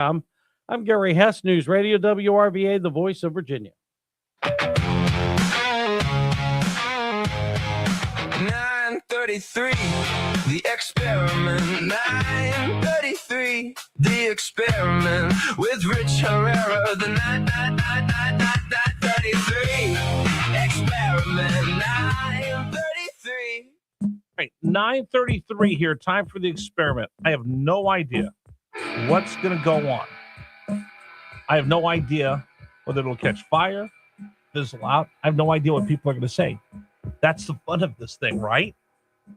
I'm Gary Hess, News Radio WRVA, the voice of Virginia. 9:33, the experiment. 9:33, the experiment with Rich Herrera. The 9:33 experiment. 9:33. Right, 9:33 here. Time for the experiment. I have no idea what's going to go on. I have no idea whether it'll catch fire, fizzle out. I have no idea what people are going to say. That's the fun of this thing, right?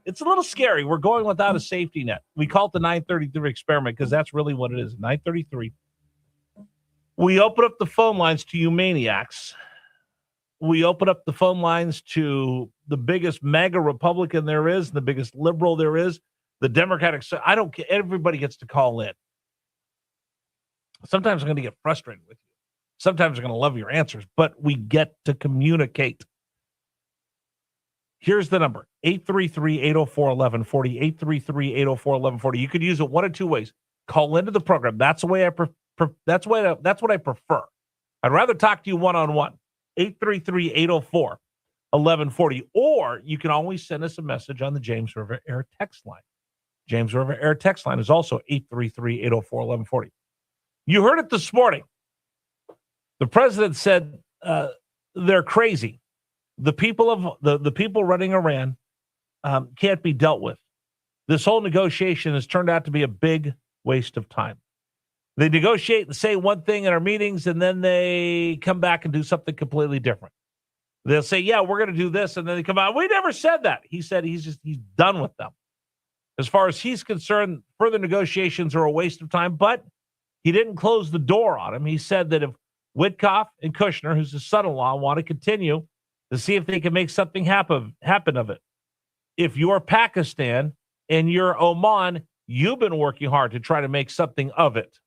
It's a little scary. We're going without a safety net. We call it the 9:33 experiment because that's really what it is. 9:33. We open up the phone lines to you maniacs. We open up the phone lines to the biggest MAGA Republican there is, the biggest liberal there is, the Democratic. I don't care. Everybody gets to call in. Sometimes I'm going to get frustrated with you. Sometimes I'm going to love your answers, but we get to communicate. Here's the number, 833-804-1140, 833-804-1140. You could use it one of two ways. Call into the program. That's the way that's what I prefer. I'd rather talk to you one-on-one. 833-804-1140. Or you can always send us a message on the James River Air text line. James River Air text line is also 833-804-1140. You heard it this morning. The president said they're crazy. The people running Iran can't be dealt with. This whole negotiation has turned out to be a big waste of time. They negotiate and say one thing in our meetings, and then they come back and do something completely different. They'll say, yeah, we're going to do this, and then they come out. We never said that. He said he's done with them. As far as he's concerned, further negotiations are a waste of time, but he didn't close the door on him. He said that if Witkoff and Kushner, who's his son-in-law, want to continue to see if they can make something happen of it. If you're Pakistan and you're Oman, you've been working hard to try to make something of it.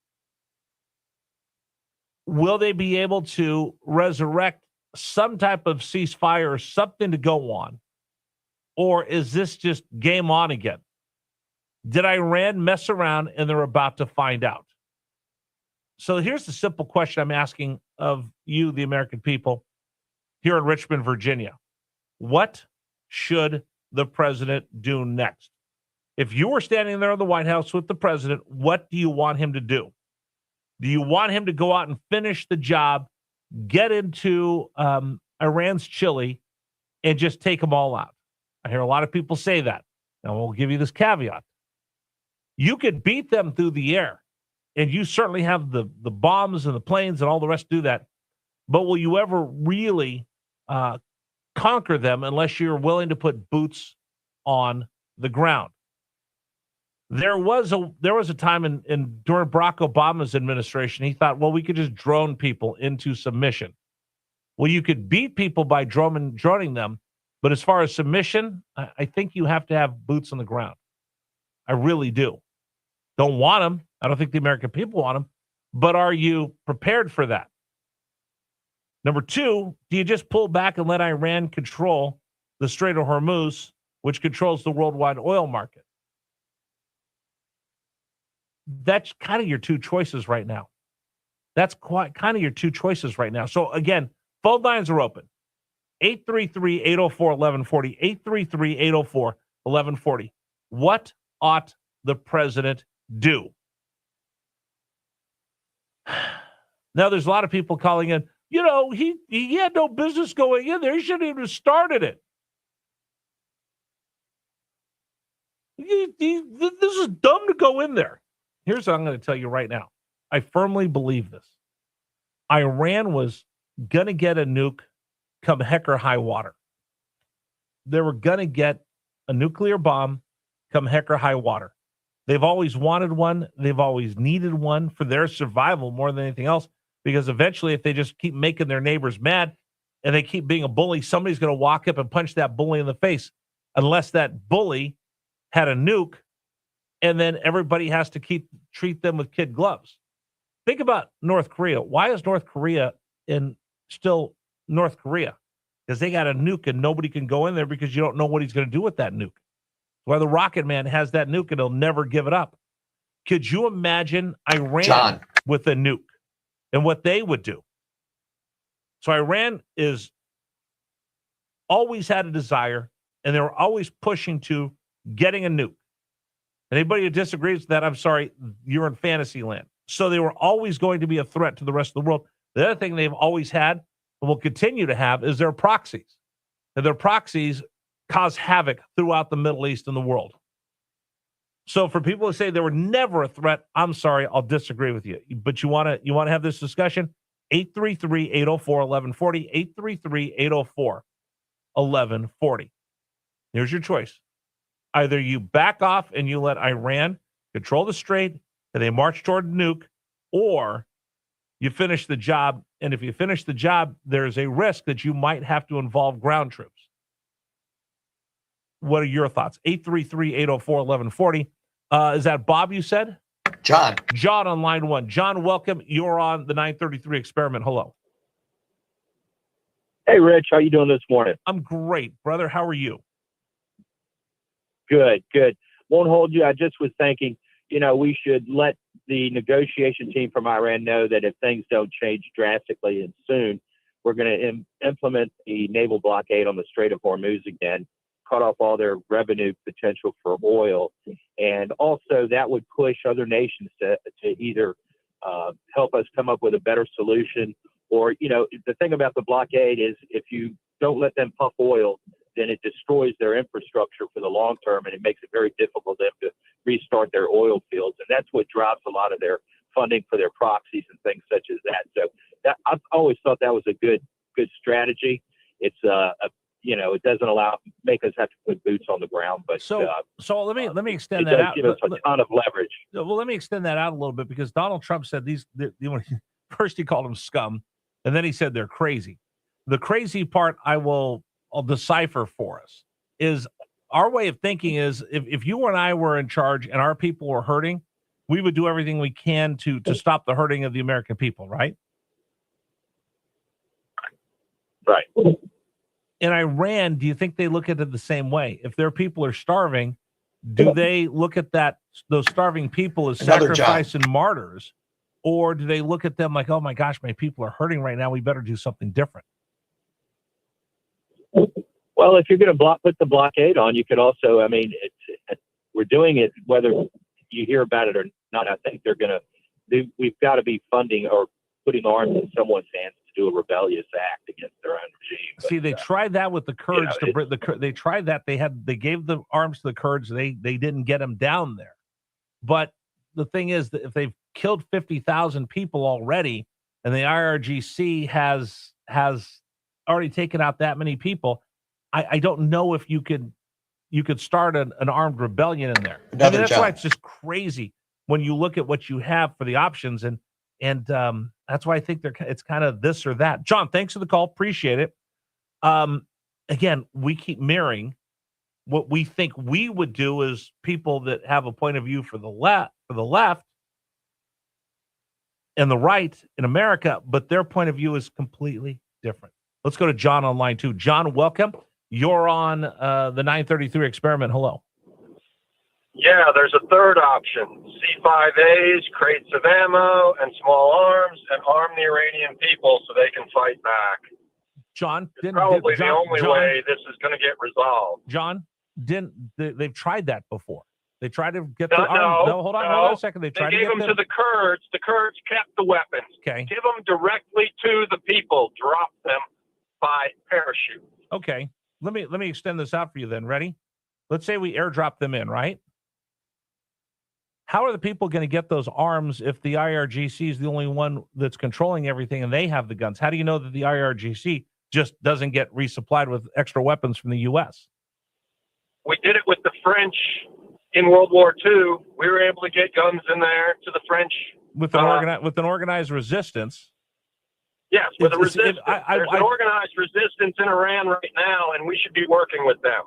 Will they be able to resurrect some type of ceasefire or something to go on? Or is this just game on again? Did Iran mess around and they're about to find out? So here's the simple question I'm asking of you, the American people, here in Richmond, Virginia. What should the president do next? If you were standing there in the White House with the president, what do you want him to do? Do you want him to go out and finish the job, get into Iran's chili, and just take them all out? I hear a lot of people say that. Now, we'll give you this caveat. You could beat them through the air, and you certainly have the bombs and the planes and all the rest do that. But will you ever really conquer them unless you're willing to put boots on the ground? There was a time during Barack Obama's administration, he thought, well, we could just drone people into submission. Well, you could beat people by droning them, but as far as submission, I think you have to have boots on the ground. I really do. Don't want them. I don't think the American people want them, but are you prepared for that? Number two, do you just pull back and let Iran control the Strait of Hormuz, which controls the worldwide oil market? That's kind of your two choices right now. That's kind of your two choices right now. So again, phone lines are open. 833-804-1140, 833-804-1140. What ought the president do? Now, there's a lot of people calling in, he had no business going in there. He shouldn't even have started it. This is dumb to go in there. Here's what I'm going to tell you right now. I firmly believe this. Iran was going to get a nuke come heck or high water. They were going to get a nuclear bomb come heck or high water. They've always wanted one. They've always needed one for their survival more than anything else, because eventually if they just keep making their neighbors mad and they keep being a bully, somebody's going to walk up and punch that bully in the face, unless that bully had a nuke, and then everybody has to treat them with kid gloves. Think about North Korea. Why is North Korea still North Korea? Because they got a nuke and nobody can go in there because you don't know what he's going to do with that nuke. Why the Rocket Man has that nuke and he'll never give it up. Could you imagine Iran? John. with a nuke and what they would do. So Iran is always had a desire, and they were always pushing to getting a nuke. Anybody who disagrees with that, I'm sorry, you're in fantasy land. So they were always going to be a threat to the rest of the world. The other thing they've always had and will continue to have is their proxies. And their proxies cause havoc throughout the Middle East and the world. So for people who say they were never a threat, I'm sorry, I'll disagree with you. But you want to have this discussion? 833-804-1140, 833-804-1140. Here's your choice. Either you back off and you let Iran control the strait and they march toward the nuke, or you finish the job. And if you finish the job, there's a risk that you might have to involve ground troops. What are your thoughts? 833-804-1140. Is that Bob you said? John. John on line one. John, welcome. You're on the 933 experiment. Hello. Hey, Rich. How you doing this morning? I'm great, brother. How are you? Good, good. Won't hold you. I just was thinking, we should let the negotiation team from Iran know that if things don't change drastically and soon, we're going to implement the naval blockade on the Strait of Hormuz again, cut off all their revenue potential for oil. And also that would push other nations to either help us come up with a better solution, or, the thing about the blockade is if you don't let them pump oil, then it destroys their infrastructure for the long term, and it makes it very difficult for them to restart their oil fields. And that's what drops a lot of their funding for their proxies and things such as that. So I've always thought that was a good strategy. It's it doesn't make us have to put boots on the ground, but so let me extend that out. Give us a ton of leverage. Well, let me extend that out a little bit, because Donald Trump said first he called them scum, and then he said they're crazy. The crazy part I'll decipher for us is our way of thinking is if you and I were in charge and our people were hurting, we would do everything we can to stop the hurting of the American people, right? Right. In Iran, do you think they look at it the same way? If their people are starving, do they look at those starving people as sacrifice and martyrs? Or do they look at them like, oh my gosh, my people are hurting right now, we better do something different? Well, if you're going to put the blockade on, you could also, we're doing it whether you hear about it or not. I think we've got to be funding or putting arms in someone's hands to do a rebellious act against their own regime. See, they tried that with the Kurds. They tried that. They gave the arms to the Kurds. They didn't get them down there. But the thing is that if they've killed 50,000 people already, and the IRGC has already taken out that many people, I don't know if you could start an armed rebellion in there. That's why it's just crazy when you look at what you have for the options, and that's why I think it's kind of this or that. John, thanks for the call. Appreciate it. Again, we keep mirroring what we think we would do as people that have a point of view for the left and the right in America, but their point of view is completely different. Let's go to John on line 2. John, welcome. You're on the 933 experiment. Hello. Yeah, there's a third option. C5As, crates of ammo, and small arms, and arm the Iranian people so they can fight back. John, it's probably the only way this is going to get resolved. John, they've tried that before. They tried to get the arms. No, hold on a second. They gave them to the Kurds. The Kurds kept the weapons. Okay. Give them directly to the people. Drop them by parachute. Okay. Let me extend this out for you then. Ready? Let's say we airdrop them in, right? How are the people going to get those arms if the IRGC is the only one that's controlling everything and they have the guns? How do you know that the IRGC just doesn't get resupplied with extra weapons from the U.S.? We did it with the French in World War II. We were able to get guns in there to the French. With an organized resistance. Yes, with a resistance. There's an organized resistance in Iran right now, and we should be working with them.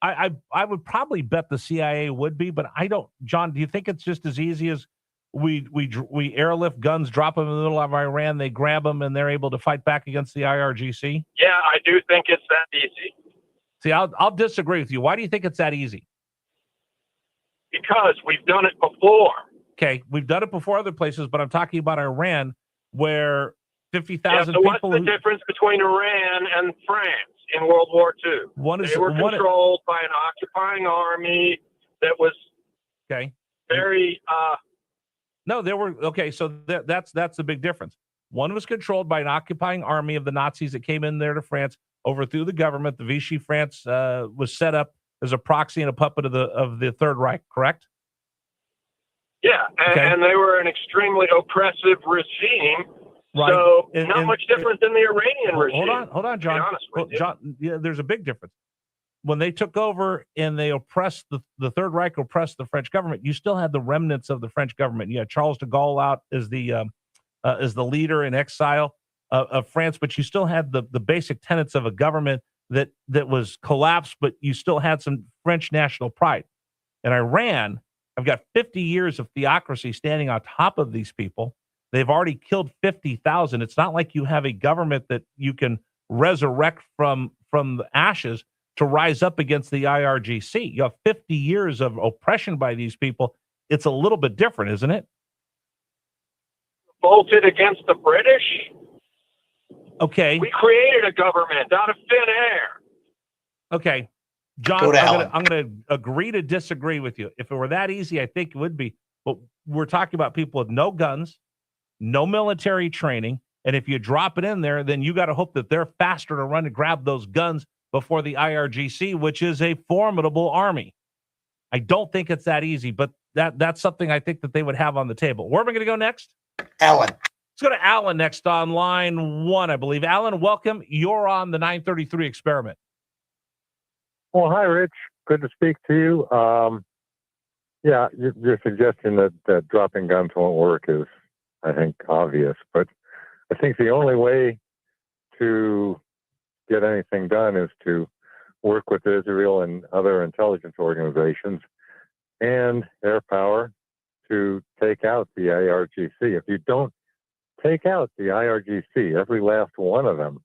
I would probably bet the CIA would be, but I don't. John, do you think it's just as easy as we airlift guns, drop them in the middle of Iran, they grab them, and they're able to fight back against the IRGC? Yeah, I do think it's that easy. See, I'll disagree with you. Why do you think it's that easy? Because we've done it before. Okay, we've done it before other places, but I'm talking about Iran, where 50,000 so what's people. the difference between Iran and France in World War II? They were controlled by an occupying army that was very. No, there were So that's the big difference. One was controlled by an occupying army of the Nazis that came in there to France, overthrew the government. The Vichy France was set up as a proxy and a puppet of the Third Reich. Correct? Yeah, and they were an extremely oppressive regime. Right. So not much different than the Iranian regime. Hold on, John. John, there's a big difference. When they took over and they oppressed the Third Reich, oppressed the French government, you still had the remnants of the French government. You had Charles de Gaulle out as the leader in exile of France, but you still had the basic tenets of a government that was collapsed, but you still had some French national pride. In Iran, I've got 50 years of theocracy standing on top of these people. They've already killed 50,000. It's not like you have a government that you can resurrect from the ashes to rise up against the IRGC. You have 50 years of oppression by these people. It's a little bit different, isn't it? Bolted against the British? Okay. We created a government out of thin air. Okay. John, I'm going to agree to disagree with you. If it were that easy, I think it would be. But we're talking about people with no guns, no military training. And if you drop it in there, then you got to hope that they're faster to run and grab those guns before the IRGC, which is a formidable army. I don't think it's that easy, but that's something I think that they would have on the table. Where am I going to go next? Alan. Let's go to Alan next on line 1, I believe. Alan, welcome. You're on the 933 experiment. Well, hi, Rich. Good to speak to you. Yeah, your suggestion that dropping guns won't work is, I think, obvious. But I think the only way to get anything done is to work with Israel and other intelligence organizations and air power to take out the IRGC. If you don't take out the IRGC, every last one of them,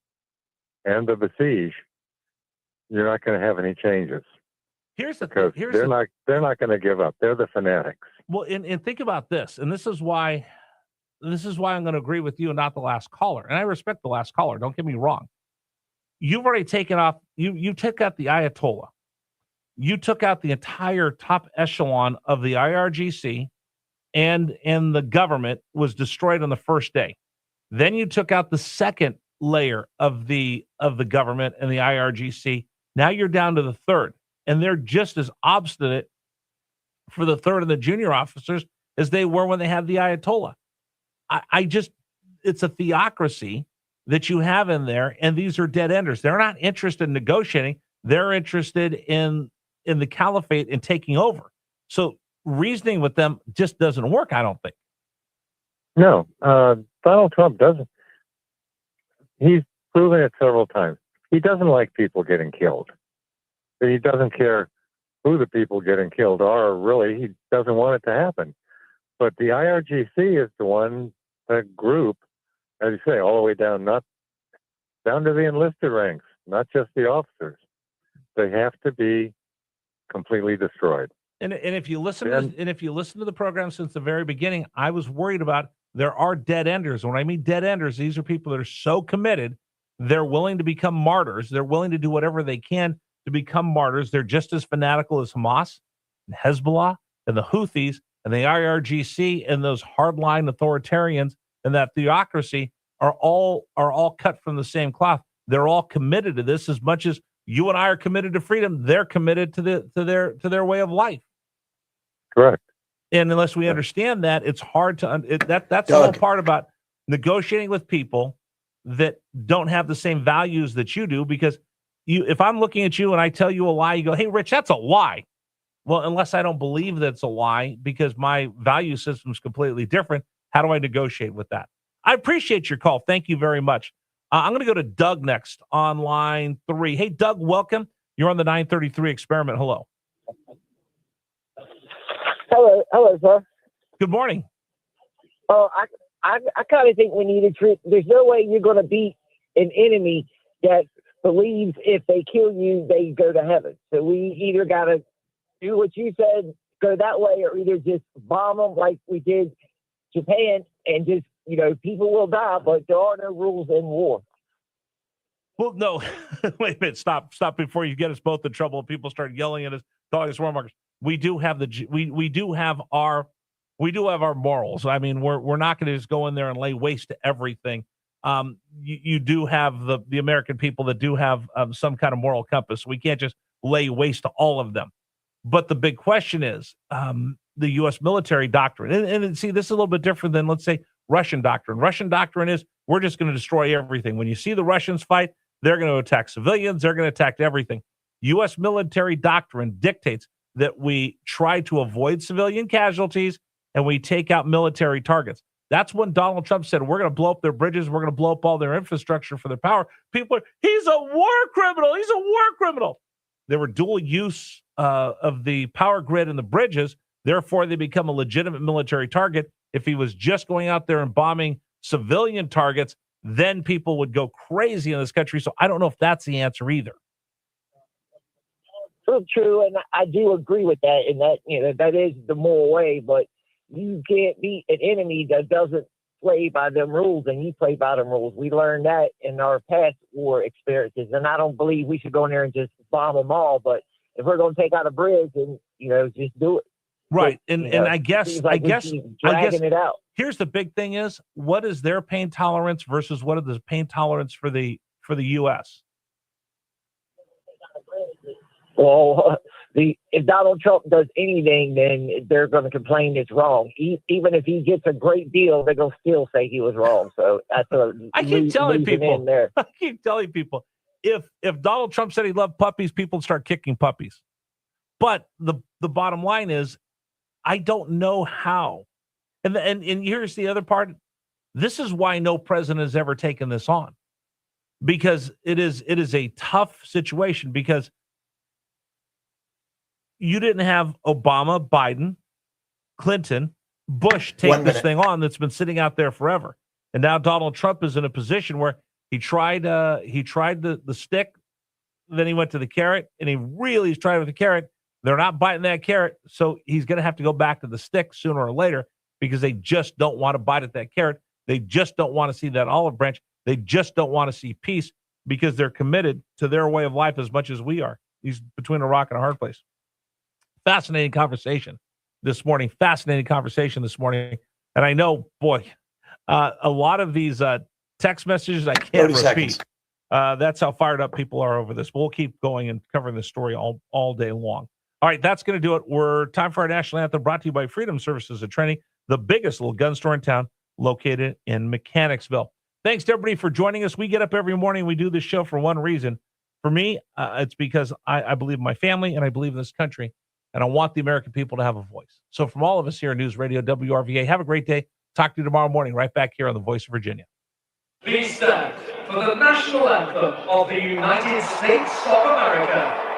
and the besiege, you're not going to have any changes. They're not going to give up. They're the fanatics. Well, and think about this, and this is why I'm going to agree with you and not the last caller. And I respect the last caller. Don't get me wrong. You've already taken off. You took out the Ayatollah. You took out the entire top echelon of the IRGC, and the government was destroyed on the first day. Then you took out the second layer of the government and the IRGC. Now you're down to the third, and they're just as obstinate for the third and the junior officers as they were when they had the Ayatollah. It's a theocracy that you have in there, and these are dead enders. They're not interested in negotiating. They're interested in the caliphate and taking over. So reasoning with them just doesn't work, I don't think. No, Donald Trump doesn't. He's proven it several times. He doesn't like people getting killed. He doesn't care who the people getting killed are, or really, he doesn't want it to happen. But the IRGC is the group, as you say, all the way down, not down to the enlisted ranks, not just the officers. They have to be completely destroyed. And if you listen to the program since the very beginning, I was worried about there are dead enders. When I mean dead enders, these are people that are so committed, they're willing to become martyrs. They're willing to do whatever they can to become martyrs. They're just as fanatical as Hamas and Hezbollah and the Houthis and the IRGC and those hardline authoritarians and that theocracy are all cut from the same cloth. They're all committed to this as much as you and I are committed to freedom. They're committed to their way of life. Correct. And unless we understand that, it's hard to that's the whole part about negotiating with people that don't have the same values that you do. Because if I'm looking at you and I tell you a lie, you go, "Hey, Rich, that's a lie." Well, unless I don't believe that's a lie because my value system is completely different, how do I negotiate with that? I appreciate your call. Thank you very much. I'm going to go to Doug next on line 3. Hey, Doug, welcome. You're on the 933 experiment. Hello. Hello, sir. Good morning. Oh, I kind of think we need to treat. There's no way you're going to beat an enemy that believes if they kill you, they go to heaven. So we either got to do what you said, go that way, or either just bomb them like we did Japan, and just, people will die, but there are no rules in war. Well, no, wait a minute. Stop before you get us both in trouble and people start yelling at us, calling us warmongers. We do have we do have our morals. I mean, we're not going to just go in there and lay waste to everything. You do have the American people that do have some kind of moral compass. We can't just lay waste to all of them. But the big question is the U.S. military doctrine. And see, this is a little bit different than, let's say, Russian doctrine. Russian doctrine is we're just going to destroy everything. When you see the Russians fight, they're going to attack civilians. They're going to attack everything. U.S. military doctrine dictates that we try to avoid civilian casualties and we take out military targets. That's when Donald Trump said, we're going to blow up their bridges. We're going to blow up all their infrastructure for their power. People are, he's a war criminal. He's a war criminal. They were dual use of the power grid and the bridges. Therefore, they become a legitimate military target. If he was just going out there and bombing civilian targets, then people would go crazy in this country. So I don't know if that's the answer either. True, and I do agree with that, and that that is the moral way. But you can't beat an enemy that doesn't play by them rules, and you play by them rules. We learned that in our past war experiences, and I don't believe we should go in there and just bomb them all. But if we're going to take out a bridge, and just do it. Right, and I guess dragging it out. Here's the big thing: is what is their pain tolerance versus what is the pain tolerance for the U.S. Well, if Donald Trump does anything, then they're going to complain it's wrong. Even if he gets a great deal, they're going to still say he was wrong. So that's I keep telling people. I keep telling people if Donald Trump said he loved puppies, people would start kicking puppies. But the bottom line is, I don't know how. And here's the other part. This is why no president has ever taken this on, because it is a tough situation, because you didn't have Obama, Biden, Clinton, Bush take this thing on that's been sitting out there forever. And now Donald Trump is in a position where he tried the stick, then he went to the carrot, and he really is trying with the carrot. They're not biting that carrot, so he's going to have to go back to the stick sooner or later, because they just don't want to bite at that carrot. They just don't want to see that olive branch. They just don't want to see peace, because they're committed to their way of life as much as we are. He's between a rock and a hard place. Fascinating conversation this morning. And I know, boy, a lot of these text messages I can't repeat. That's how fired up people are over this. But we'll keep going and covering this story all day long. All right, that's going to do it. We're time for our national anthem, brought to you by Freedom Services and Training, the biggest little gun store in town, located in Mechanicsville. Thanks to everybody for joining us. We get up every morning. We do this show for one reason. For me, it's because I believe in my family and I believe in this country, and I want the American people to have a voice. So from all of us here at News Radio WRVA, have a great day. Talk to you tomorrow morning right back here on the Voice of Virginia. Please stand for the national anthem of the United States of America.